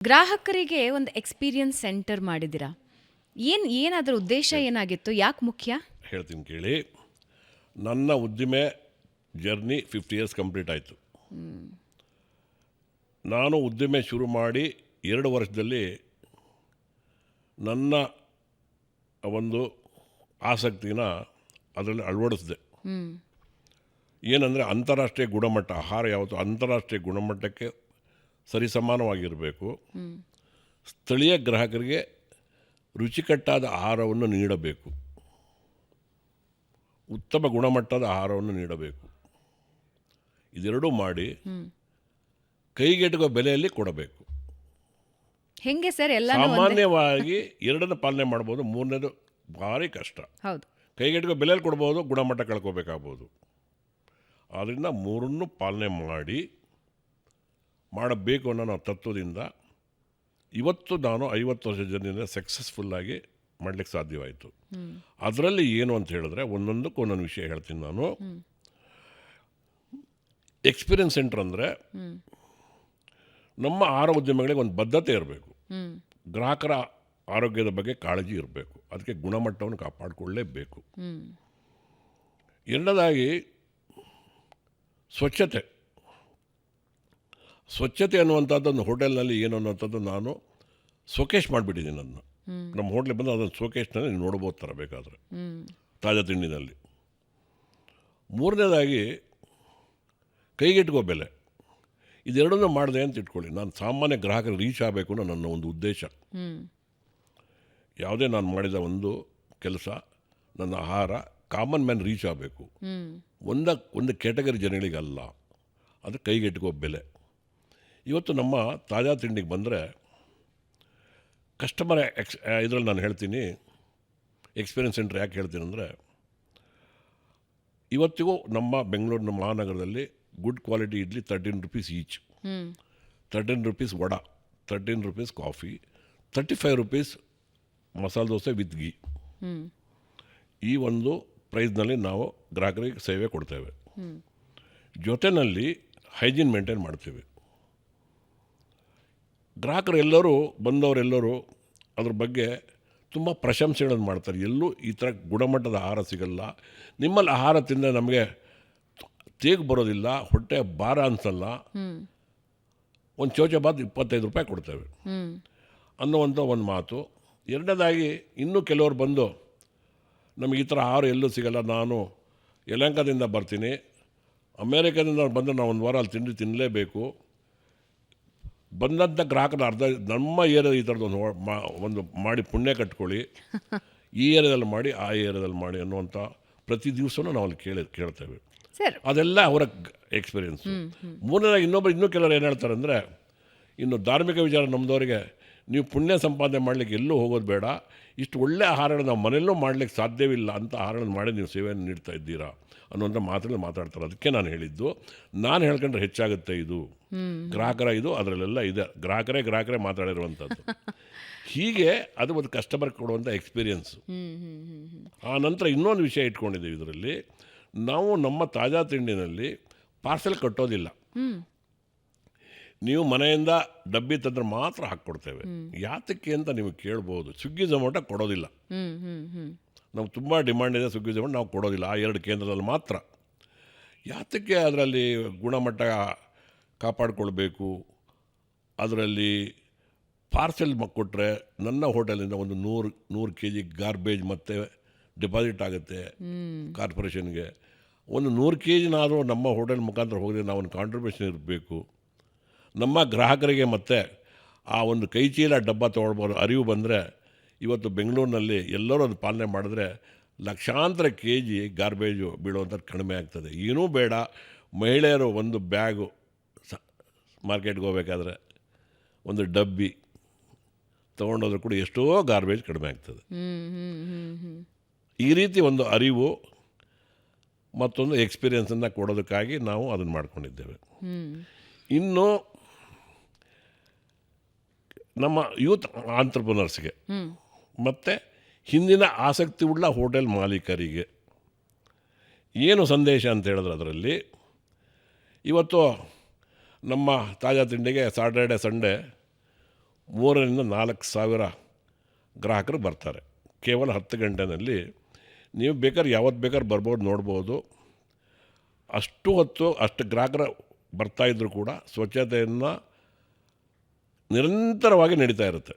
ಗ್ರಾಹಕರಿಗೆ ಒಂದು experience centre ಮಾಡಿದ್ದೀರಾ. ಏನಾದರೂ ಉದ್ದೇಶ ಏನಾಗಿತ್ತು? ಯಾಕೆ ಮುಖ್ಯ? ಹೇಳ್ತೀನಿ ಕೇಳಿ. ನನ್ನ ಉದ್ದಿಮೆ ಜರ್ನಿ 50 ಇಯರ್ಸ್ ಕಂಪ್ಲೀಟ್ ಆಯಿತು. ನಾನು ಉದ್ದಿಮೆ ಶುರು ಮಾಡಿ 2 ವರ್ಷದಲ್ಲಿ ನನ್ನ ಒಂದು ಆಸಕ್ತಿನ ಅದರಲ್ಲಿ ಅಳವಡಿಸಿದೆ. ಏನಂದರೆ ಅಂತಾರಾಷ್ಟ್ರೀಯ ಗುಣಮಟ್ಟ ಆಹಾರ ಯಾವತ್ತು ಅಂತಾರಾಷ್ಟ್ರೀಯ ಗುಣಮಟ್ಟಕ್ಕೆ ಸರಿಸಮಾನವಾಗಿರಬೇಕು. ಸ್ಥಳೀಯ ಗ್ರಾಹಕರಿಗೆ ರುಚಿಕಟ್ಟಾದ ಆಹಾರವನ್ನು ನೀಡಬೇಕು, ಉತ್ತಮ ಗುಣಮಟ್ಟದ ಆಹಾರವನ್ನು ನೀಡಬೇಕು. ಇದೆರಡೂ ಮಾಡಿ ಕೈಗೆಟುಕುವ ಬೆಲೆಯಲ್ಲಿ ಕೊಡಬೇಕು. ಹೆಂಗೆ ಸರ್? ಎಲ್ಲ ಸಾಮಾನ್ಯವಾಗಿ ಎರಡನ್ನು ಪಾಲನೆ ಮಾಡ್ಬೋದು, ಮೂರನೇದು ಭಾರಿ ಕಷ್ಟ. ಹೌದು. ಕೈಗೆಟುಕುವ ಬೆಲೆಯಲ್ಲಿ ಕೊಡ್ಬೋದು, ಗುಣಮಟ್ಟ ಕಳ್ಕೋಬೇಕಾಗ್ಬೋದು. ಆದ್ದರಿಂದ ಮೂರನ್ನು ಪಾಲನೆ ಮಾಡಬೇಕು ಅನ್ನೋ ನಾವು ತತ್ವದಿಂದ ಇವತ್ತು ನಾನು 50 ವರ್ಷದ ಜರ್ನಿನ ಸಕ್ಸಸ್ಫುಲ್ಲಾಗಿ ಮಾಡಲಿಕ್ಕೆ ಸಾಧ್ಯವಾಯಿತು. ಅದರಲ್ಲಿ ಏನು ಅಂತ ಹೇಳಿದ್ರೆ ಒಂದೊಂದಕ್ಕೂ ಒಂದೊಂದು ವಿಷಯ ಹೇಳ್ತೀನಿ ನಾನು. ಎಕ್ಸ್ಪೀರಿಯನ್ಸ್ ಸೆಂಟರ್ ಅಂದರೆ ನಮ್ಮ ಆಹಾರ ಉದ್ಯಮಗಳಿಗೆ ಒಂದು ಬದ್ಧತೆ ಇರಬೇಕು. ಗ್ರಾಹಕರ ಆರೋಗ್ಯದ ಬಗ್ಗೆ ಕಾಳಜಿ ಇರಬೇಕು. ಅದಕ್ಕೆ ಗುಣಮಟ್ಟವನ್ನು ಕಾಪಾಡಿಕೊಳ್ಳಲೇಬೇಕು. ಎರಡನೇದಾಗಿ ಸ್ವಚ್ಛತೆ ಅನ್ನುವಂಥದ್ದೊಂದು ಹೋಟೆಲ್ನಲ್ಲಿ ಏನು ಅನ್ನುವಂಥದ್ದು ನಾನು ಶೋಕೇಶ್ ಮಾಡಿಬಿಟ್ಟಿದ್ದೀನಿ. ನಮ್ಮ ಹೋಟ್ಲಿಗೆ ಬಂದು ಅದನ್ನು ಶೋಕೇಶ್ನಲ್ಲಿ ನೋಡ್ಬೋದು ಥರ ಬೇಕಾದರೆ ತಾಜಾ ತಿಂಡಿನಲ್ಲಿ. ಮೂರನೇದಾಗಿ ಕೈಗೆಟುಕೋ ಬೆಲೆ. ಇದೆರಡನ್ನೂ ಮಾಡಿದೆ ಅಂತ ಇಟ್ಕೊಳ್ಳಿ. ನಾನು ಸಾಮಾನ್ಯ ಗ್ರಾಹಕರು ರೀಚ್ ಆಗಬೇಕು ಅನ್ನೋ ನನ್ನ ಒಂದು ಉದ್ದೇಶ. ಯಾವುದೇ ನಾನು ಮಾಡಿದ ಒಂದು ಕೆಲಸ, ನನ್ನ ಆಹಾರ ಕಾಮನ್ ಮ್ಯಾನ್ ರೀಚ್ ಆಗಬೇಕು, ಒಂದು ಕ್ಯಾಟಗರಿ ಜನಗಳಿಗಲ್ಲ. ಅದು ಕೈಗೆಟುಕೋ ಬೆಲೆ. ಇವತ್ತು ನಮ್ಮ ತಾಜಾ ತಿಂಡಿಗೆ ಬಂದರೆ ಕಸ್ಟಮರ್ ಇದರಲ್ಲಿ ನಾನು ಹೇಳ್ತೀನಿ, ಎಕ್ಸ್ಪೀರಿಯನ್ಸ್ ಸೆಂಟರ್ ಯಾಕೆ ಹೇಳ್ತೀನಿ ಅಂದರೆ, ಇವತ್ತಿಗೂ ನಮ್ಮ ಬೆಂಗಳೂರಿನ ಮಹಾನಗರದಲ್ಲಿ good quality idli 13 rupees each, 13 rupees vada, 13 rupees coffee, 35 rupees masala dosa with ghee. ಈ ಒಂದು ಪ್ರೈಸ್ನಲ್ಲಿ ನಾವು ಗ್ರಾಹಕರಿಗೆ ಸೇವೆ ಕೊಡ್ತೇವೆ. ಜೊತೆಯಲ್ಲಿ ಹೈಜೀನ್ ಮೇಂಟೈನ್ ಮಾಡ್ತೀವಿ. ಗ್ರಾಹಕರು ಎಲ್ಲರೂ ಬಂದವರೆಲ್ಲರೂ ಅದ್ರ ಬಗ್ಗೆ ತುಂಬ ಪ್ರಶಂಸೆಗಳನ್ನು ಮಾಡ್ತಾರೆ. ಎಲ್ಲೂ ಈ ಥರ ಗುಣಮಟ್ಟದ ಆಹಾರ ಸಿಗಲ್ಲ, ನಿಮ್ಮಲ್ಲಿ ಆಹಾರ ತಿಂದರೆ ನಮಗೆ ತೇಗು ಬರೋದಿಲ್ಲ, ಹೊಟ್ಟೆ ಭಾರ ಅನಿಸಲ್ಲ, ಒಂದು ಚೌಚಬಾತ್ 25 ರೂಪಾಯಿ ಕೊಡ್ತೇವೆ ಅನ್ನುವಂಥ ಒಂದು ಮಾತು. ಎರಡನೇದಾಗಿ ಇನ್ನೂ ಕೆಲವರು ಬಂದು ನಮಗೆ ಈ ಥರ ಆಹಾರ ಎಲ್ಲೂ ಸಿಗಲ್ಲ, ನಾನು ಯಲಹಂಕದಿಂದ ಬರ್ತೀನಿ, ಅಮೇರಿಕಾದಿಂದ ಬಂದು ನಾವು ಒಂದು ವಾರ ಅಲ್ಲಿ ತಿನ್ನಲೇಬೇಕು, ಬಂದಂಥ ಗ್ರಾಹಕರ ಅರ್ಧ ನಮ್ಮ ಏರಿಯಾದ ಈ ಥರದ್ದು ಒಂದು ಮಾಡಿ ಪುಣ್ಯ ಕಟ್ಕೊಳ್ಳಿ, ಈ ಏರಿಯಾದಲ್ಲಿ ಮಾಡಿ ಆ ಏರಿಯಾದಲ್ಲಿ ಮಾಡಿ ಅನ್ನುವಂಥ ಪ್ರತಿ ದಿವಸನೂ ನಾವು ಅಲ್ಲಿ ಕೇಳ್ತೇವೆ. ಅದೆಲ್ಲ ಅವರ ಎಕ್ಸ್ಪೀರಿಯೆನ್ಸು. ಮೂರನೇದಾಗಿ ಇನ್ನೂ ಕೆಲವರು ಏನು ಹೇಳ್ತಾರೆ ಅಂದರೆ, ಇನ್ನು ಧಾರ್ಮಿಕ ವಿಚಾರ ನಮ್ಮದವರಿಗೆ, ನೀವು ಪುಣ್ಯ ಸಂಪಾದನೆ ಮಾಡಲಿಕ್ಕೆ ಎಲ್ಲೂ ಹೋಗೋದು ಬೇಡ, ಇಷ್ಟು ಒಳ್ಳೆಯ ಆಹಾರಗಳು ನಾವು ಮನೆಯಲ್ಲೂ ಮಾಡಲಿಕ್ಕೆ ಸಾಧ್ಯವಿಲ್ಲ ಅಂತ ಆಹಾರಗಳನ್ನು ಮಾಡಿ ನೀವು ಸೇವೆಯನ್ನು ನೀಡ್ತಾ ಇದ್ದೀರಾ ಅನ್ನುವಂಥ ಮಾತುಗಳು ಮಾತಾಡ್ತಾರೆ. ಅದಕ್ಕೆ ನಾನು ಹೇಳಿದ್ದು, ನಾನು ಹೇಳ್ಕೊಂಡ್ರೆ ಹೆಚ್ಚಾಗುತ್ತೆ, ಇದು ಗ್ರಾಹಕರ ಇದು ಅದರಲ್ಲೆಲ್ಲ ಇದೆ, ಗ್ರಾಹಕರೇ ಮಾತಾಡಿರುವಂಥದ್ದು. ಹೀಗೆ ಅದು ಒಂದು ಕಸ್ಟಮರ್ಗೆ ಕೊಡುವಂಥ ಎಕ್ಸ್ಪೀರಿಯೆನ್ಸು. ಆ ನಂತರ ಇನ್ನೊಂದು ವಿಷಯ ಇಟ್ಕೊಂಡಿದ್ದೀವಿ ಇದರಲ್ಲಿ, ನಾವು ನಮ್ಮ ತಾಜಾ ತಿಂಡಿನಲ್ಲಿ ಪಾರ್ಸೆಲ್ ಕಟ್ಟೋದಿಲ್ಲ. ನೀವು ಮನೆಯಿಂದ ಡಬ್ಬಿ ತಂದ್ರೆ ಮಾತ್ರ ಹಾಕ್ಕೊಡ್ತೇವೆ. ಯಾತಕ್ಕೆ ಅಂತ ನೀವು ಕೇಳ್ಬೋದು. ಸ್ವಿಗ್ಗಿ ಝೊಮ್ಯಾಟೊ ಕೊಡೋದಿಲ್ಲ. ನಮ್ಗೆ ತುಂಬ ಡಿಮ್ಯಾಂಡ್ ಇದೆ ಸ್ವಿಗ್ಗಿ ಝೊಮ್ಯಾಟೊ, ನಾವು ಕೊಡೋದಿಲ್ಲ. ಆ 2 ಕೇಂದ್ರದಲ್ಲಿ ಮಾತ್ರ. ಯಾತಕ್ಕೆ? ಅದರಲ್ಲಿ ಗುಣಮಟ್ಟ ಕಾಪಾಡಿಕೊಳ್ಬೇಕು. ಅದರಲ್ಲಿ ಪಾರ್ಸೆಲ್ ಕೊಟ್ಟರೆ ನನ್ನ ಹೋಟೆಲಿಂದ ಒಂದು 100 kg ಗಾರ್ಬೇಜ್ ಮತ್ತು ಡೆಪಾಸಿಟ್ ಆಗುತ್ತೆ ಕಾರ್ಪೊರೇಷನ್ಗೆ. ಒಂದು 100 kgನಾದರೂ ನಮ್ಮ ಹೋಟೆಲ್ ಮುಖಾಂತರ ಹೋದರೆ ನಾವು ಒಂದು ಕಾಂಟ್ರಿಬ್ಯೂಷನ್ ಇರಬೇಕು. ನಮ್ಮ ಗ್ರಾಹಕರಿಗೆ ಮತ್ತು ಆ ಒಂದು ಕೈಚೀಲ ಡಬ್ಬ ತೊಗೊಳ್ಬೋದು ಅರಿವು ಬಂದರೆ, ಇವತ್ತು ಬೆಂಗಳೂರಿನಲ್ಲಿ ಎಲ್ಲರೂ ಅದು ಪಾಲನೆ ಮಾಡಿದ್ರೆ ಲಕ್ಷಾಂತರ kg ಗಾರ್ಬೇಜು ಬೀಳುವಂಥದ್ದು ಕಡಿಮೆ ಆಗ್ತದೆ. ಏನೂ ಬೇಡ, ಮಹಿಳೆಯರು ಒಂದು ಬ್ಯಾಗು ಮಾರ್ಕೆಟ್ಗೆ ಹೋಗ್ಬೇಕಾದ್ರೆ ಒಂದು ಡಬ್ಬಿ ತೊಗೊಂಡೋದ್ರೂ ಕೂಡ ಎಷ್ಟೋ ಗಾರ್ಬೇಜ್ ಕಡಿಮೆ ಆಗ್ತದೆ. ಈ ರೀತಿ ಒಂದು ಅರಿವು ಮತ್ತೊಂದು ಎಕ್ಸ್ಪೀರಿಯೆನ್ಸನ್ನು ಕೊಡೋದಕ್ಕಾಗಿ ನಾವು ಅದನ್ನು ಮಾಡ್ಕೊಂಡಿದ್ದೇವೆ. ಇನ್ನು ನಮ್ಮ ಯೂತ್ ಆಂಟ್ರಪ್ರನರ್ಸ್ಗೆ ಮತ್ತು ಹಿಂದಿನ ಆಸಕ್ತಿ ಉಳ್ಳ ಹೋಟೆಲ್ ಮಾಲೀಕರಿಗೆ ಏನು ಸಂದೇಶ ಅಂತ ಹೇಳಿದ್ರೆ, ಅದರಲ್ಲಿ ಇವತ್ತು ನಮ್ಮ ತಾಜಾ ತಿಂಡಿಗೆ ಸಾಟರ್ಡೆ ಸಂಡೇ 3,000-4,000 ಗ್ರಾಹಕರು ಬರ್ತಾರೆ ಕೇವಲ 10 ಗಂಟೆಯಲ್ಲಿ. ನೀವು ಬೇಕಾದ್ರೆ ಯಾವತ್ತು ಬೇಕಾದ್ರೆ ಬರ್ಬೋದು, ನೋಡ್ಬೋದು. ಅಷ್ಟು ಹೊತ್ತು ಅಷ್ಟು ಗ್ರಾಹಕರು ಬರ್ತಾಯಿದ್ರು ಕೂಡ ಸ್ವಚ್ಛತೆಯನ್ನು ನಿರಂತರವಾಗಿ ನಡೀತಾ ಇರುತ್ತೆ.